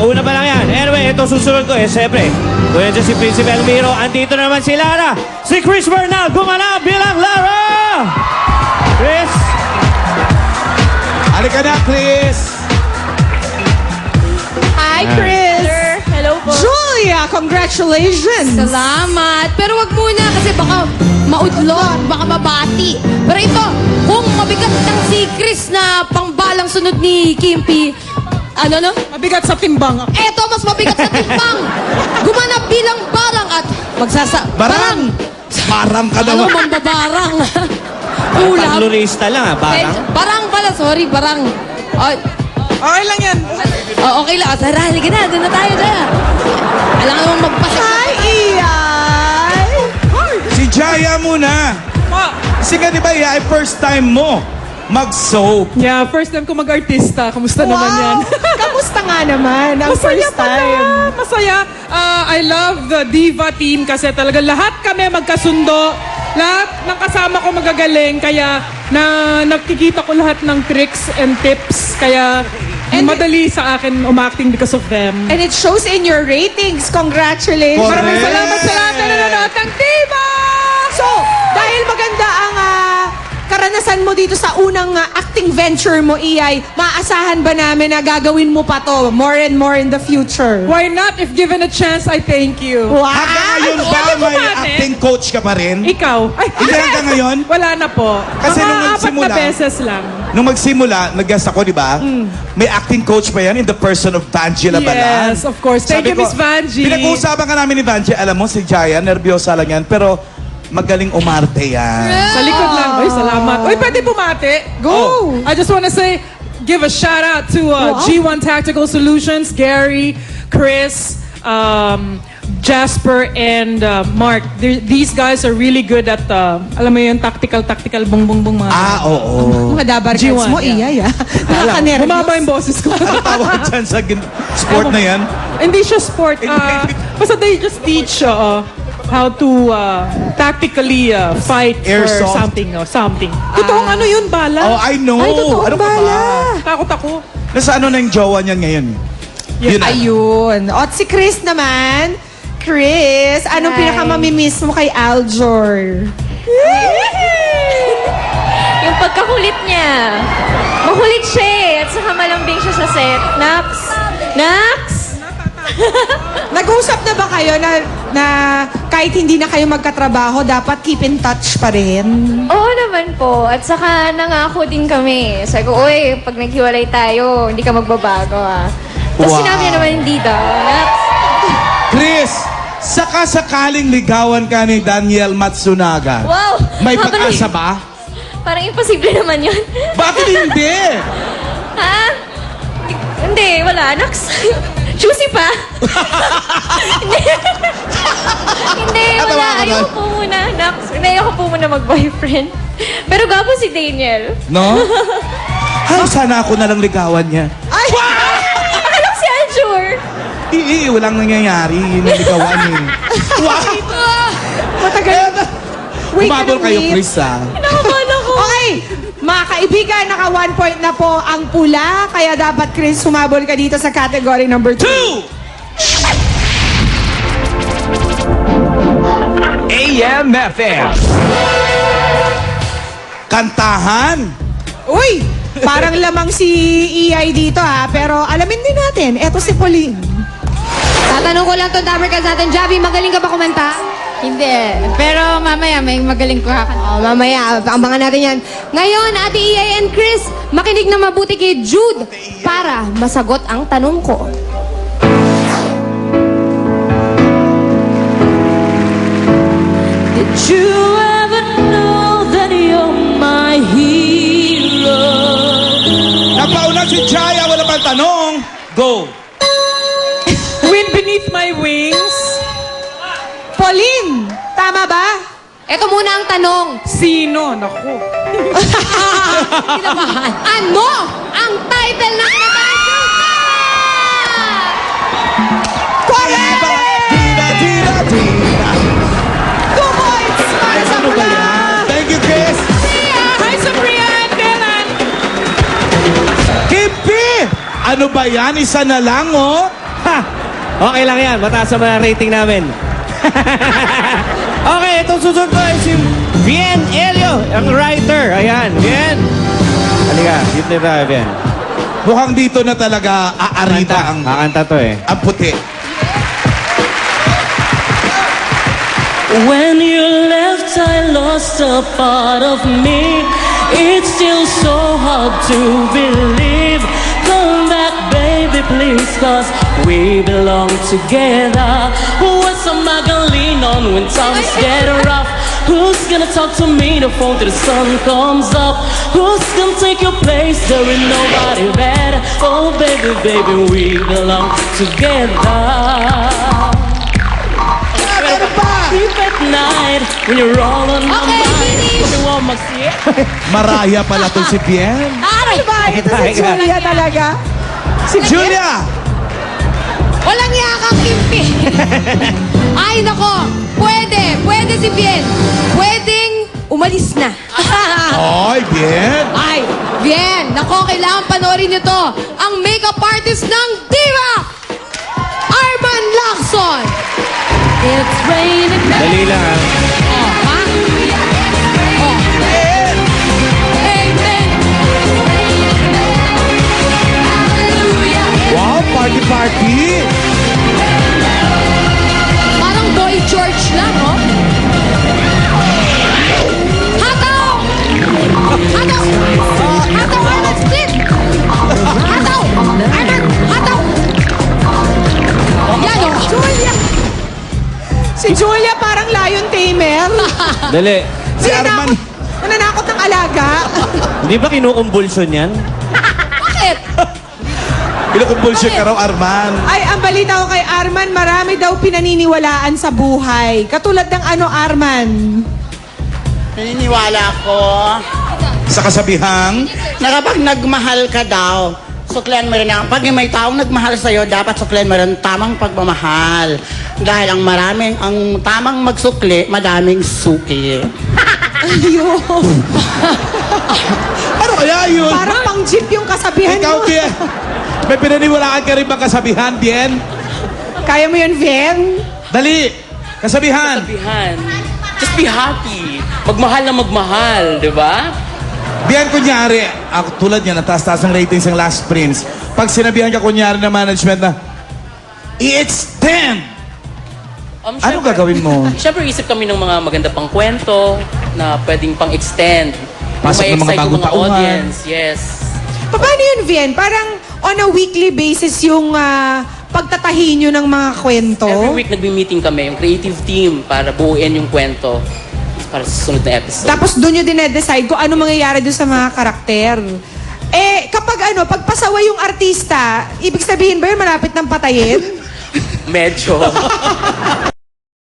Una pa lang yan. Anyway, ito susunod ko siyempre. Kung yan dyan si Prinsipe Almiro, andito naman si Lara. Si Chris Bernal, gumanap bilang Lara! Chris! Halika na, Chris! Hi, Chris! Hello po. Julia, congratulations! Salamat. Pero wag muna kasi baka maudlot, baka mabati. Pero ito, kung mabigat ng si Chris na pangbalang sunod ni Kimpi, ano no? Mabigat sa timbang. Eto, mas mabigat sa timbang. Gumanap bilang barang at Barang! Barang ka Ano, naman. mambabarang. Panglurista lang parang. Barang pala, sorry, barang. Ay, Okay lang yan. okay lang. Tara, halika na. Doon na tayo na. Alam mo magpasok. Hi, Iay! Si Jaya muna. Kasi nga, di ba, Iya, first time mo mag-soap. Yeah, first time ko mag-artista. Kamusta naman yan? Kamusta nga naman ang Masaya first pala. time? Masaya. I love the Diva team kasi talaga lahat kami magkasundo. Lahat ng kasama ko magagaling. Kaya nakikita ko lahat ng tricks and tips. Kaya madali sa akin umacting because of them. And it shows in your ratings. Congratulations! Correct. Maraming salamat sa lahat na nanonood ng Diva! So, dahil maganda ang karanasan mo dito sa unang acting venture mo, Iyay, maaasahan ba namin na gagawin mo pa to more and more in the future? Why not? If given a chance, I thank you. Wow! Hanggang ngayon ba Ano may bumate? acting coach ka pa rin? Ikaw? Ay, Hindi hanggang ngayon? Wala na po. Kasi Mga nung apat nagsimula- na beses lang. Nung magsimula, nag-guest ako, di ba? May acting coach pa yan in the person of Vanji Labalan. Yes, of course. Thank you, Miss Vanji. Pinag-uusapan ka namin ni Vanji. Alam mo, si Jaya, nervyosa lang yan. Pero magaling umarte yan. Sa likod lang. Ay, salamat. Uy, pwede bumati? Go! I just want to say, give a shout out to G1 Tactical Solutions, Gary, Chris, Jasper, and Mark. These guys are really good at, alam mo yun, tactical, bong mga. Oo. Mga dabar G1, cards mo, yeah. Iyay, Nakaka-nervous. Bumaba yung boses ko. Ano tawag dyan sa sport na yan? Hindi siya sport. Basta they just teach how to tactically fight Airsoft. for something. Totoong ano yun, bala? Oh, I know. Ay, totoo Ano ka bala. ba? Takot ako. Nasa ano na yung jowa niyan ngayon? Yun na. Ayun. At si Chris naman. Chris, anong Hi. pinakamamimiss mo kay Aljor? Yung pagkakulit niya. Makulit siya eh. At saka malambing siya sa set. Nax! Nax! Nag-usap na ba kayo na kahit hindi na kayo magkatrabaho, dapat keep in touch pa rin? Oo naman po. At saka nangako din kami. Sabi ko, uy, pag naghiwalay tayo, hindi ka magbabago ah. Tapos Wow. sinabi niya naman hindi daw. Nax! Chris, saka-sakaling ligawan ka ni Daniel Matsunaga. Wow! May Habang- pag-asa ba? Parang imposible naman yun. Bakit hindi? Ha? Hindi, wala. Nax! Juicy pa? Hindi. Hindi, Tawa wala. ka ba? Ayoko po muna. Nax, ayoko po muna mag-boyfriend. Pero gapo si Daniel. No? Ay, sana ako na lang ligawan niya. Ay! Alam si Aljur. Walang nangyayari. Naligawan eh. Wow! Matagal. Wait ka Umabol ng kayo, wait. Chris, ah. Nakabala ko. Okay, mga kaibigan, naka 1 point na po ang pula. Kaya dapat, Chris, sumabol ka dito sa category number 2. 2! AMFM. Kantahan. Uy! Parang lamang si EI dito ha. Pero alamin din natin, eto si Pauline. Tatanong ko lang to, Dabarkals natin. Javi, magaling ka ba kumanta? Hindi. Pero mamaya may magaling ko kakanta. Mamaya, abangan natin yan. Ngayon, Ate Iay and Chris, makinig na mabuti kay Jude para masagot ang tanong ko. Did you ever know that you're my hero? Napauna si Jaya, wala pang tanong. Go. Wind beneath my wings. Pauline, tama ba? Ito muna ang tanong. Sino? Naku. Ano ang title ng kantahan? Correct! Tira, tira, tira. 2 points para sa Ano ba pula. yan? Thank you, Chris. Hi, Sabrina and Dylan. Kimpi! Ano ba yan? Isa na lang, oh. Okay lang yan. Mataas naman ang rating namin. Okay, itong susunod ko ay si Bien Elio, ang writer. Ayan, Bien. Halika, dito na tayo, Bien. Mukhang dito na talaga aarita Kakanta to eh. ang puti. When you left, I lost a part of me. It's still so hard to believe. Come back, baby, please, 'cause we belong together. What's am I gonna lean on when times get rough? Who's gonna talk to me the phone till the sun comes up? Who's gonna take your place? There ain't nobody better. Oh, baby, baby, we belong together. Sleep at night when you're all on my Okay, mind. finish. You want mag-see? Maraya pala to si Bien. Ano ba? Ito si Julia talaga. Si Julia! Walang yakang kimpi. Ay, nako. Pwede si Bien. Pwedeng umalis na. Oy, Bien! Ay, Bien. Nako, kailangan panoorin nyo to. Ang makeup artist ng Diva, Arman Lacson. It's raining. Dali lang ah. Oh, ha? Oh. Amen. Wow, party! Parang Boy George lang, oh. Hataw! Hataw! Hataw, Arman, split! Hataw! Arman, hataw! Yan, oh. Julia. Si Julia parang lion tamer. Dali. Si Arman, Nananakot ng alaga. Hindi ba kinukumbulsyon yan? Bakit? pinukumpulsyon ka raw, Arman. Ay, ang balita ko kay Arman, marami daw pinaniniwalaan sa buhay. Katulad ng ano, Arman? Naniniwala ko Sa kasabihang, na kapag nagmahal ka daw, suklian mo rin ang, pag may taong nagmahal sa'yo, dapat suklian mo rin ang tamang pagmamahal. Dahil ang tamang magsukli, madaming suki. Ayun. ano kaya yun? Parang pang jeep yung kasabihan Ikaw, mo. Bien. May pinaniwalaan ka rin bang kasabihan, Bien? Kaya mo yun, Vien? Dali! Kasabihan! Sabihan. Just be happy. Magmahal na magmahal, di ba? Bien, kunyari, ako tulad niya, nataas-taas ang ratings ng Last Prince. Pag sinabihan ka kunyari na management na, it's 10! Ano Syempre- gagawin mo? Siyempre, isip kami ng mga maganda pang kwento na pwedeng pang-extend. Pasok ng mga Ma-excite yung bagong mga tauhan. audience. Yes. Paano yun, Vien? Parang on a weekly basis yung pagtatahin nyo ng mga kwento? Every week nagbi-meeting kami, yung creative team, para buuin yung kwento para sa susunod na episode. Tapos doon nyo dinedecide kung ano mangyayari doon sa mga karakter. Eh, kapag pag pasawa yung artista, ibig sabihin ba yun malapit ng patayin? Medyo.